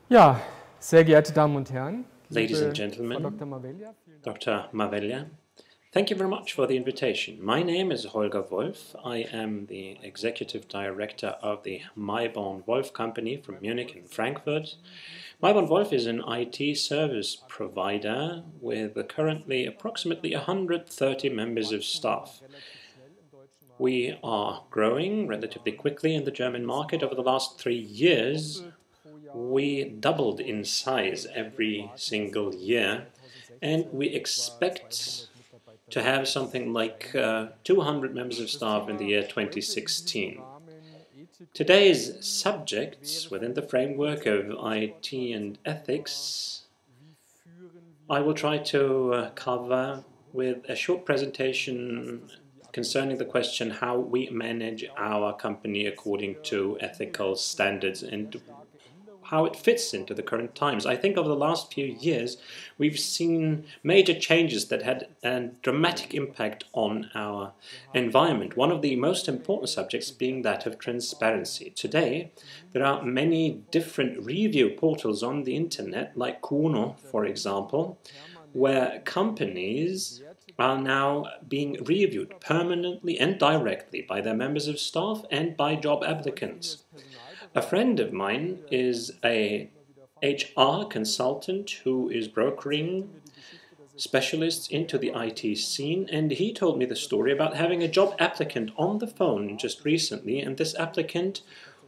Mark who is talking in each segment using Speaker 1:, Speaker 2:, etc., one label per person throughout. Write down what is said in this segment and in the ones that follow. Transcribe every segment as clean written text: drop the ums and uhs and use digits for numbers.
Speaker 1: Ja, sehr geehrte Damen und Herren,
Speaker 2: Ladies and
Speaker 1: liebe Frau
Speaker 2: gentlemen,
Speaker 1: Dr. Mavella, vielen Dank.
Speaker 2: Dr. Mavella, thank you very much for the invitation. My name is Holger Wolff. I am the Executive Director of the MaibornWolff company from Munich and Frankfurt. MaibornWolff is an IT service provider with currently approximately 130 members of staff. We are growing relatively quickly in the German market. Over the last 3 years, we doubled in size every single year, and we expect to have something like 200 members of staff in the year 2016. Today's subjects within the framework of IT and ethics I will try to cover with a short presentation concerning the question how we manage our company according to ethical standards and how it fits into the current times. I think over the last few years we've seen major changes that had a dramatic impact on our environment. One of the most important subjects being that of transparency. Today there are many different review portals on the internet, like Kuno, for example, where companies are now being reviewed permanently and directly by their members of staff and by job applicants. A friend of mine is a HR consultant who is brokering specialists into the IT scene, and he told me the story about having a job applicant on the phone just recently, and this applicant,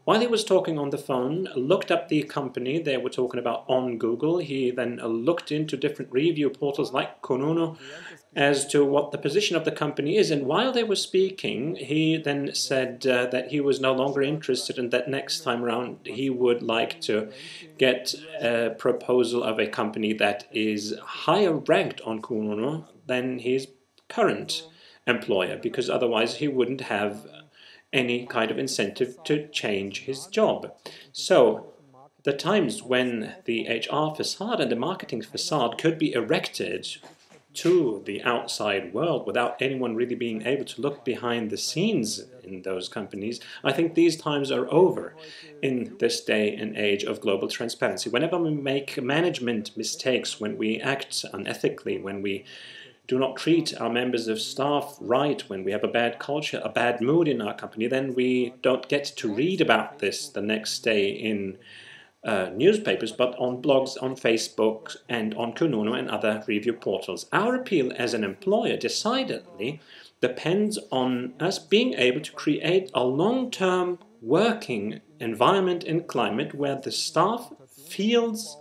Speaker 2: while he was talking on the phone, looked up the company they were talking about on Google. He then looked into different review portals like Konuno as to what the position of the company is, and while they were speaking, he then said that he was no longer interested and that next time around he would like to get a proposal of a company that is higher ranked on Konuno than his current employer, because otherwise he wouldn't have any kind of incentive to change his job. So the times when the HR facade and the marketing facade could be erected to the outside world without anyone really being able to look behind the scenes in those companies, I think these times are over in this day and age of global transparency. Whenever we make management mistakes, when we act unethically, when we do not treat our members of staff right, when we have a bad culture, a bad mood in our company, then we don't get to read about this the next day in newspapers, but on blogs, on Facebook, and on Kununu and other review portals. Our appeal as an employer decidedly depends on us being able to create a long-term working environment and climate where the staff feels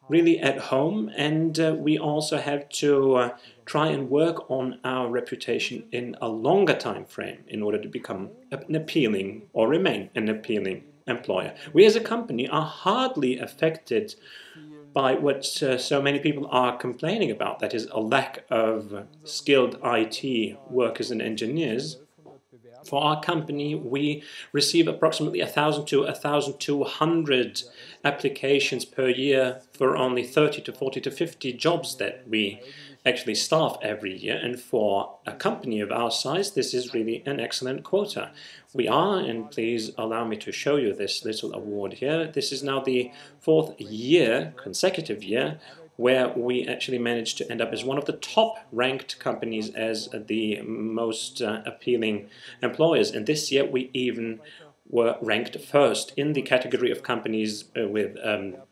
Speaker 2: really at home, and we also have to try and work on our reputation in a longer time frame in order to become an appealing or remain an appealing employer. We as a company are hardly affected by what so many people are complaining about, that is a lack of skilled IT workers and engineers. For our company, we receive approximately 1,000 to 1,200 applications per year for only 30 to 40 to 50 jobs that we actually staff every year, and for a company of our size this is really an excellent quota. We are, and please allow me to show you this little award here, this is now the 4th year, consecutive year, where we actually managed to end up as one of the top ranked companies as the most appealing employers, and this year we even were ranked first in the category of companies with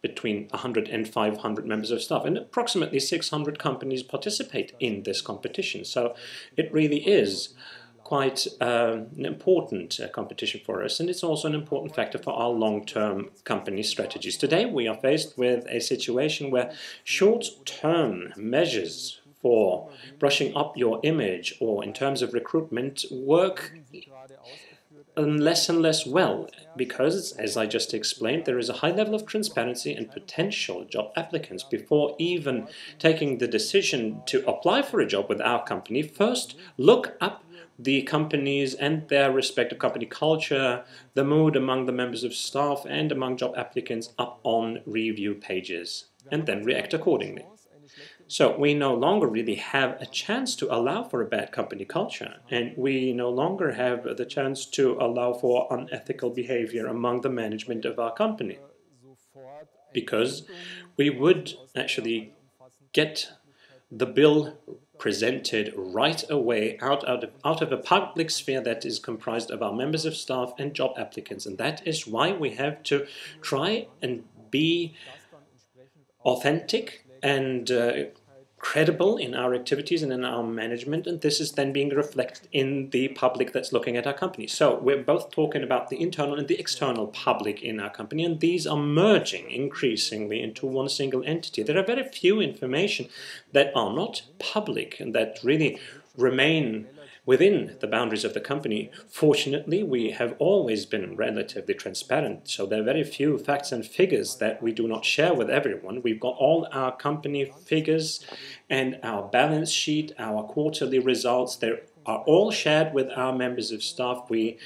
Speaker 2: between 100 and 500 members of staff, and approximately 600 companies participate in this competition. So it really is quite an important competition for us, and it's also an important factor for our long-term company strategies. Today we are faced with a situation where short-term measures for brushing up your image or in terms of recruitment work less and less well, because, as I just explained, there is a high level of transparency and potential job applicants, before even taking the decision to apply for a job with our company, first look up the companies and their respective company culture, the mood among the members of staff and among job applicants up on review pages, and then react accordingly. So we no longer really have a chance to allow for a bad company culture, and we no longer have the chance to allow for unethical behavior among the management of our company. because we would actually get the bill presented right away out of a public sphere that is comprised of our members of staff and job applicants. And that is why we have to try and be authentic and credible in our activities and in our management, and this is then being reflected in the public that's looking at our company. So we're both talking about the internal and the external public in our company, and these are merging increasingly into one single entity. There are very few information that are not public and that really remain within the boundaries of the company. Fortunately, we have always been relatively transparent, so there are very few facts and figures that we do not share with everyone. We've got all our company figures and our balance sheet, our quarterly results. They are all shared with our members of staff. We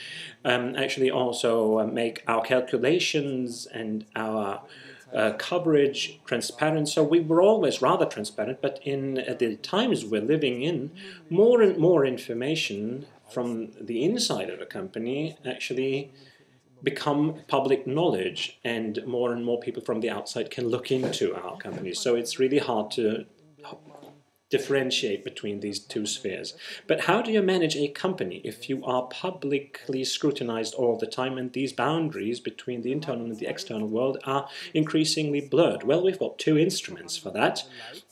Speaker 2: actually also make our calculations and our coverage transparent. So we were always rather transparent, but in the times we're living in, more and more information from the inside of a company actually become public knowledge, and more people from the outside can look into our company. So it's really hard to differentiate between these two spheres. But how do you manage a company if you are publicly scrutinized all the time and these boundaries between the internal and the external world are increasingly blurred? Well, we've got two instruments for that.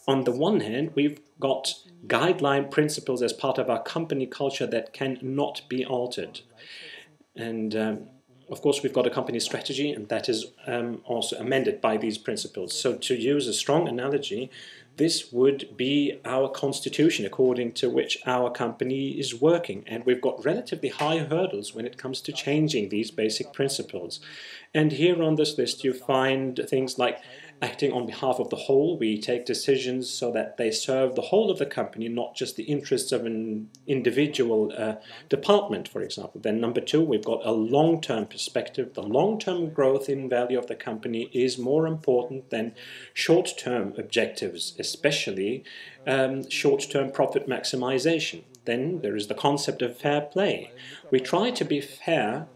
Speaker 2: On the one hand, we've got guideline principles as part of our company culture that cannot be altered. And of course, we've got a company strategy, and that is also amended by these principles. So to use a strong analogy, this would be our constitution according to which our company is working. And we've got relatively high hurdles when it comes to changing these basic principles. And here on this list you find things like acting on behalf of the whole. We take decisions so that they serve the whole of the company, not just the interests of an individual department, for example. Then number two, we've got a long-term perspective. The long-term growth in value of the company is more important than short-term objectives, especially short-term profit maximization. Then there is the concept of fair play. We try to be fair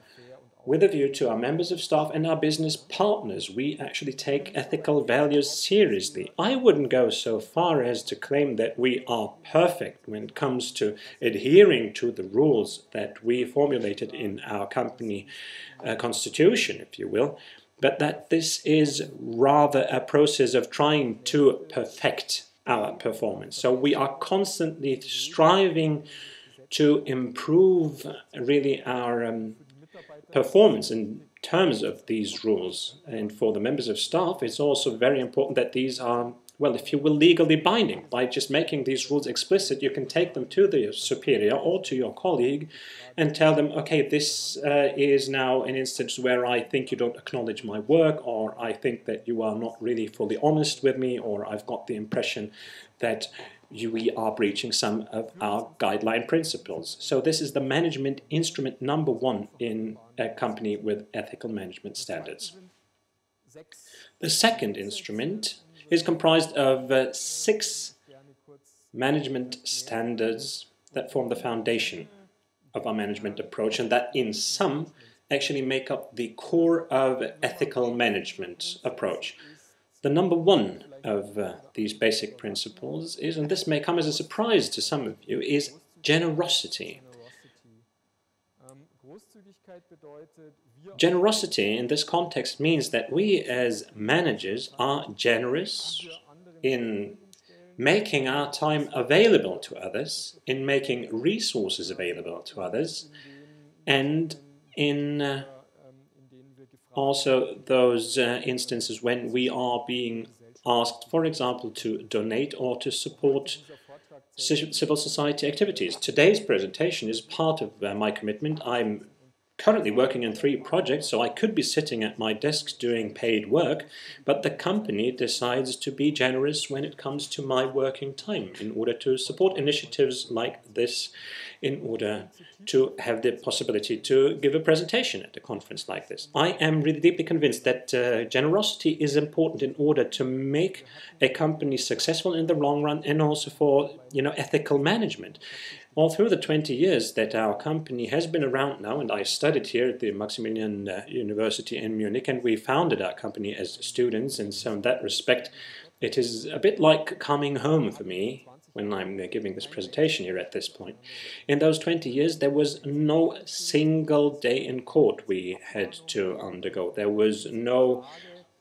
Speaker 2: with a view to our members of staff and our business partners. We actually take ethical values seriously. I wouldn't go so far as to claim that we are perfect when it comes to adhering to the rules that we formulated in our company constitution, if you will, but that this is rather a process of trying to perfect our performance. So we are constantly striving to improve really our performance in terms of these rules. And for the members of staff, it's also very important that these are, well, if you will, legally binding. By just making these rules explicit, you can take them to the superior or to your colleague and tell them, okay, this is now an instance where I think you don't acknowledge my work, or I think that you are not really fully honest with me, or I've got the impression that we are breaching some of our guideline principles. So this is the management instrument number one in a company with ethical management standards. The second instrument is comprised of 6 management standards that form the foundation of our management approach, and that in sum actually make up the core of ethical management approach. The number one of these basic principles is, and this may come as a surprise to some of you, is generosity. Generosity in this context means that we as managers are generous in making our time available to others, in making resources available to others, and in also those instances when we are being asked, for example, to donate or to support civil society activities. Today's presentation is part of my commitment. I'm currently working in 3 projects, so I could be sitting at my desk doing paid work, but the company decides to be generous when it comes to my working time in order to support initiatives like this in order to have the possibility to give a presentation at a conference like this. I am really deeply convinced that generosity is important in order to make a company successful in the long run, and also for ethical management. All through the 20 years that our company has been around now, and I studied here at the Maximilian University in Munich, and we founded our company as students, and so in that respect it is a bit like coming home for me when I'm giving this presentation here at this point. In those 20 years there was no single day in court we had to undergo. There was no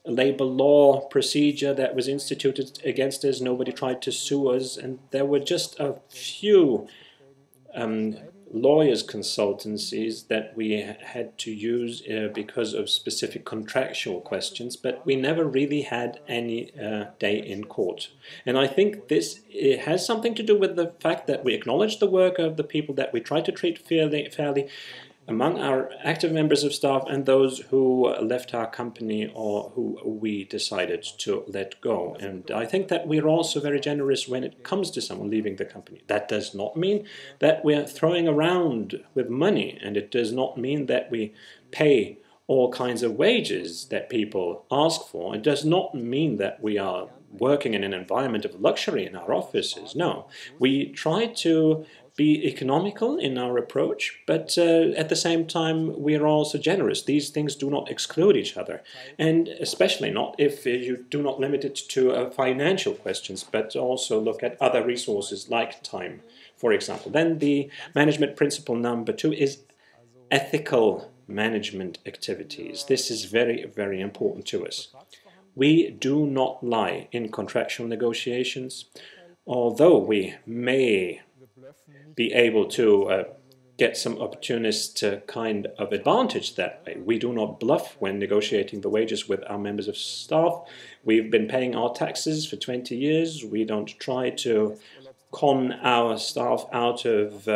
Speaker 2: labor law procedure that was instituted against us. Nobody tried to sue us, and there were just a few lawyers' consultancies that we had to use because of specific contractual questions, but we never really had any day in court. And I think this has something to do with the fact that we acknowledge the work of the people, that we try to treat fairly among our active members of staff and those who left our company or who we decided to let go. And I think that we're also very generous when it comes to someone leaving the company. That does not mean that we're throwing around with money, and it does not mean that we pay all kinds of wages that people ask for. It does not mean that we are working in an environment of luxury in our offices. No, we try to be economical in our approach, but at the same time we are also generous. These things do not exclude each other, and especially not if you do not limit it to financial questions, but also look at other resources like time, for example. Then the management principle number 2 is ethical management activities. This is very, very important to us. We do not lie in contractual negotiations, although we may be able to get some opportunist kind of advantage that way. We do not bluff when negotiating the wages with our members of staff. We've been paying our taxes for 20 years. We don't try to con our staff out of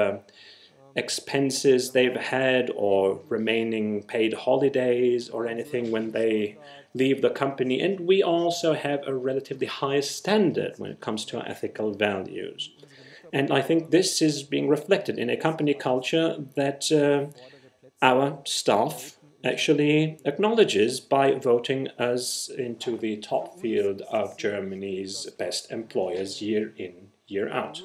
Speaker 2: expenses they've had or remaining paid holidays or anything when they leave the company. And we also have a relatively high standard when it comes to our ethical values. And I think this is being reflected in a company culture that our staff actually acknowledges by voting us into the top field of Germany's best employers year in, year out.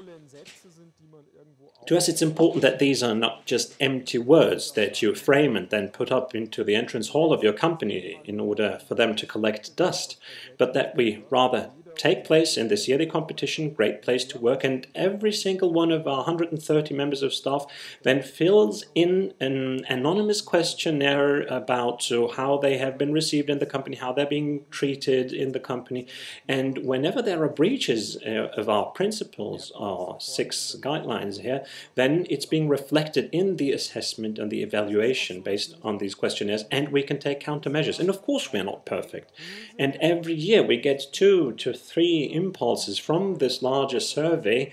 Speaker 2: To us it's important that these are not just empty words that you frame and then put up into the entrance hall of your company in order for them to collect dust, but that we rather take place in this yearly competition, Great Place to Work, and every single one of our 130 members of staff then fills in an anonymous questionnaire about how they have been received in the company, how they're being treated in the company, and whenever there are breaches of our principles, our 6 guidelines here, then it's being reflected in the assessment and the evaluation based on these questionnaires, and we can take countermeasures. And of course we're not perfect, and every year we get 2 to 3 impulses from this larger survey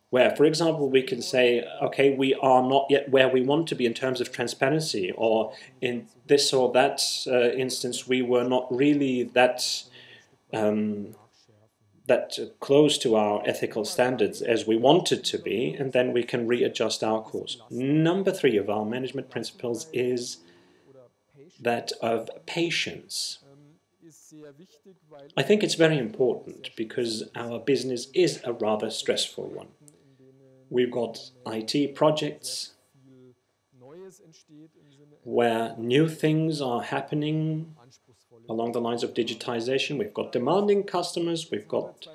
Speaker 2: where, for example, we can say, okay, we are not yet where we want to be in terms of transparency, or in this or that instance we were not really that close to our ethical standards as we wanted to be, and then we can readjust our course. Number 3 of our management principles is that of patience. I think it's very important because our business is a rather stressful one. We've got IT projects where new things are happening along the lines of digitization. We've got demanding customers, we've got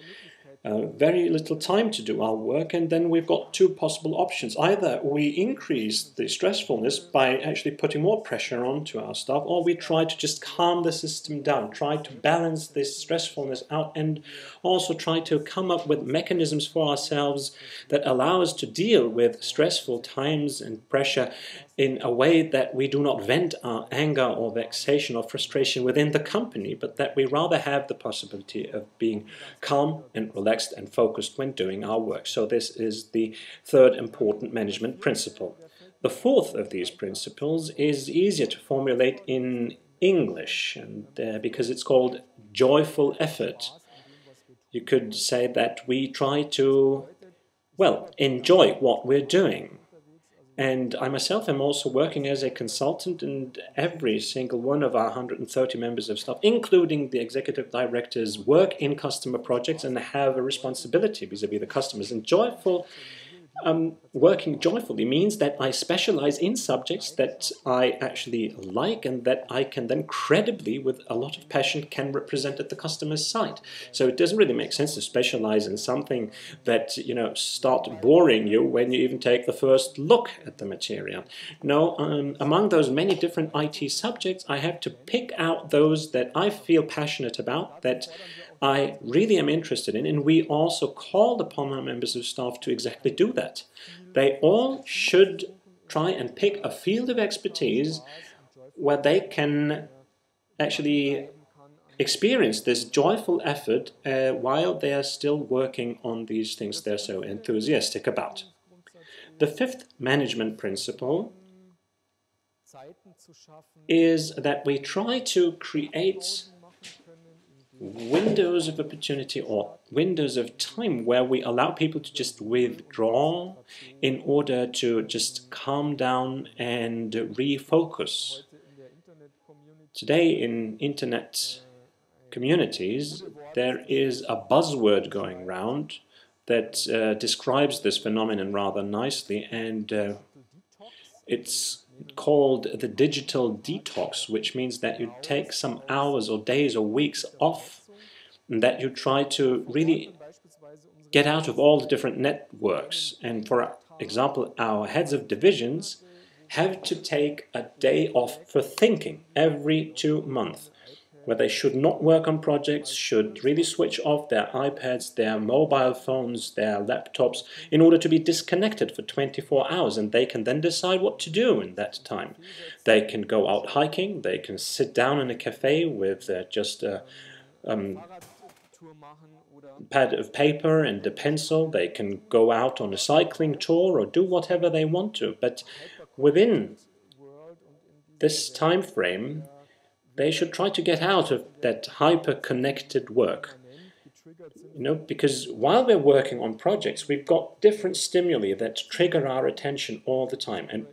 Speaker 2: very little time to do our work, and then we've got 2 possible options. Either we increase the stressfulness by actually putting more pressure onto our staff, or we try to just calm the system down, try to balance this stressfulness out, and also try to come up with mechanisms for ourselves that allow us to deal with stressful times and pressure in a way that we do not vent our anger or vexation or frustration within the company, but that we rather have the possibility of being calm and relaxed and focused when doing our work. So this is the 3rd important management principle. The 4th of these principles is easier to formulate in English, and because it's called joyful effort. You could say that we try to, well, enjoy what we're doing. And I myself am also working as a consultant, and every single one of our 130 members of staff, including the executive directors, work in customer projects and have a responsibility vis-à-vis the customers. And working joyfully means that I specialize in subjects that I actually like and that I can then credibly, with a lot of passion, can represent at the customer's site. So it doesn't really make sense to specialize in something that, start boring you when you even take the first look at the material. No, among those many different IT subjects, I have to pick out those that I feel passionate about, that I really am interested in, and we also called upon our members of staff to exactly do that. They all should try and pick a field of expertise where they can actually experience this joyful effort while they are still working on these things they're so enthusiastic about. The fifth management principle is that we try to create windows of opportunity or windows of time where we allow people to just withdraw in order to just calm down and refocus. Today in internet communities there is a buzzword going round that describes this phenomenon rather nicely, and it's called the digital detox, which means that you take some hours or days or weeks off, and that you try to really get out of all the different networks. And for example, our heads of divisions have to take a day off for thinking every 2 months, where they should not work on projects, should really switch off their iPads, their mobile phones, their laptops, in order to be disconnected for 24 hours, and they can then decide what to do in that time. They can go out hiking, they can sit down in a cafe with just a pad of paper and a pencil, they can go out on a cycling tour or do whatever they want to, but within this time frame, they should try to get out of that hyper-connected work. Because while we're working on projects, we've got different stimuli that trigger our attention all the time. And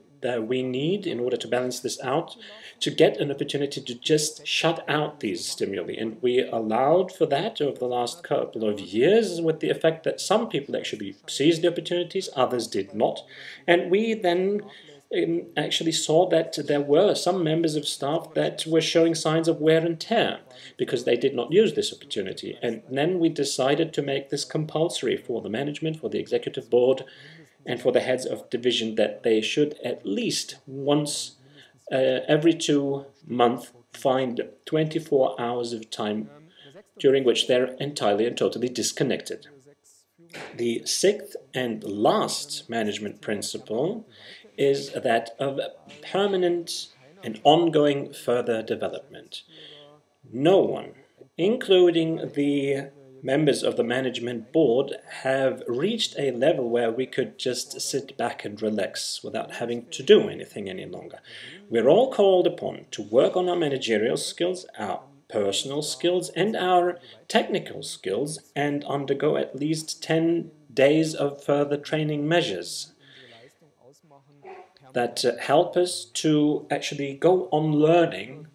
Speaker 2: we need, in order to balance this out, to get an opportunity to just shut out these stimuli. And we allowed for that over the last couple of years, with the effect that some people actually seized the opportunities, others did not. And we then actually saw that there were some members of staff that were showing signs of wear and tear because they did not use this opportunity. And then we decided to make this compulsory for the management, for the executive board, and for the heads of division, that they should at least once every 2 months find 24 hours of time during which they're entirely and totally disconnected. The sixth and last management principle is that of permanent and ongoing further development. No one, including the members of the management board, have reached a level where we could just sit back and relax without having to do anything any longer. We're all called upon to work on our managerial skills, our personal skills and our technical skills, and undergo at least 10 days of further training measures that help us to actually go on learning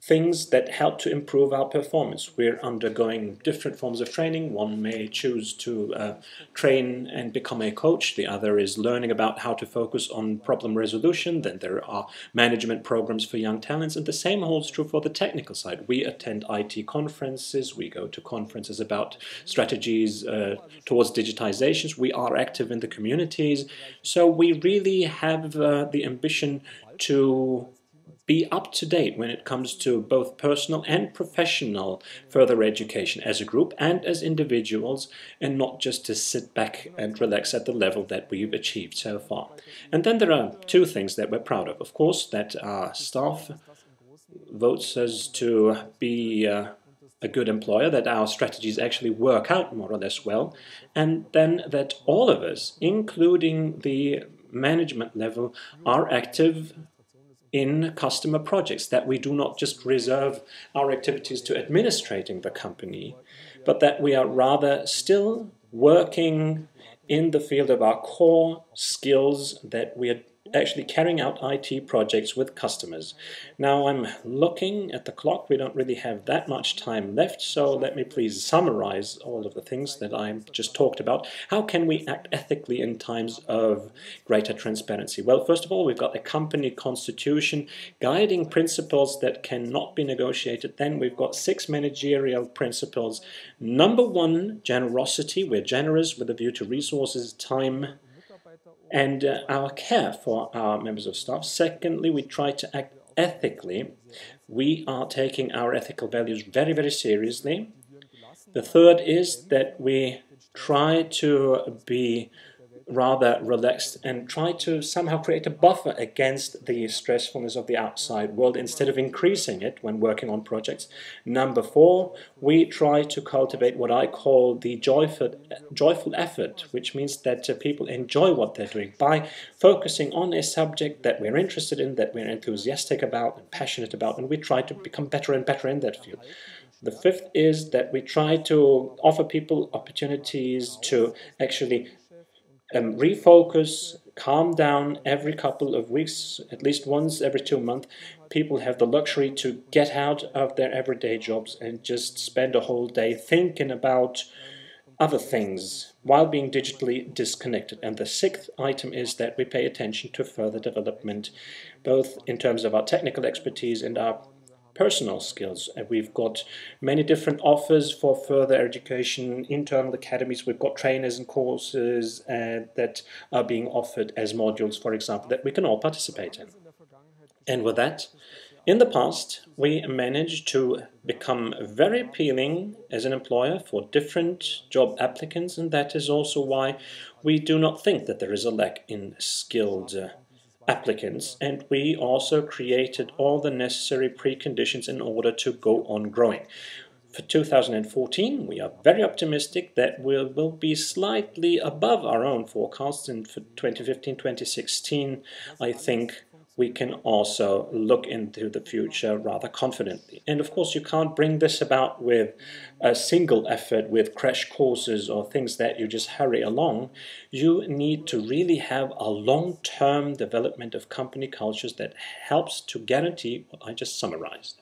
Speaker 2: things that help to improve our performance. We're undergoing different forms of training. One may choose to train and become a coach. The other is learning about how to focus on problem resolution. Then there are management programs for young talents, and the same holds true for the technical side. We attend IT conferences, we go to conferences about strategies towards digitizations, we are active in the communities, so we really have the ambition to be up to date when it comes to both personal and professional further education as a group and as individuals, and not just to sit back and relax at the level that we've achieved so far. And then there are two things that we're proud of. Of course, that our staff votes us to be a good employer, that our strategies actually work out more or less well, and then that all of us, including the management level, are active in customer projects, that we do not just reserve our activities to administrating the company, but that we are rather still working in the field of our core skills that we are actually carrying out IT projects with customers. Now I'm looking at the clock, we don't really have that much time left, so let me please summarize all of the things that I just talked about. How can we act ethically in times of greater transparency? Well, first of all, we've got a company constitution, guiding principles that cannot be negotiated. Then we've got 6 managerial principles. Number 1, generosity. We're generous with a view to resources, time, and our care for our members of staff. Secondly, we try to act ethically. We are taking our ethical values very, very seriously. The third is that we try to be rather relaxed and try to somehow create a buffer against the stressfulness of the outside world instead of increasing it when working on projects. Number 4, we try to cultivate what I call the joyful effort, which means that people enjoy what they're doing by focusing on a subject that we're interested in, that we're enthusiastic about and passionate about, and we try to become better and better in that field. The fifth is that we try to offer people opportunities to actually refocus, calm down every couple of weeks, at least once every 2 months. People have the luxury to get out of their everyday jobs and just spend a whole day thinking about other things while being digitally disconnected. And the sixth item is that we pay attention to further development, both in terms of our technical expertise and our personal skills. And we've got many different offers for further education, internal academies. We've got trainers and courses that are being offered as modules, for example, that we can all participate in. And with that, in the past, we managed to become very appealing as an employer for different job applicants, and that is also why we do not think that there is a lack in skilled applicants, and we also created all the necessary preconditions in order to go on growing. For 2014, we are very optimistic that we will be slightly above our own forecasts, and for 2015-2016, I think we can also look into the future rather confidently. And of course, you can't bring this about with a single effort, with crash courses or things that you just hurry along. You need to really have a long-term development of company cultures that helps to guarantee what I just summarized.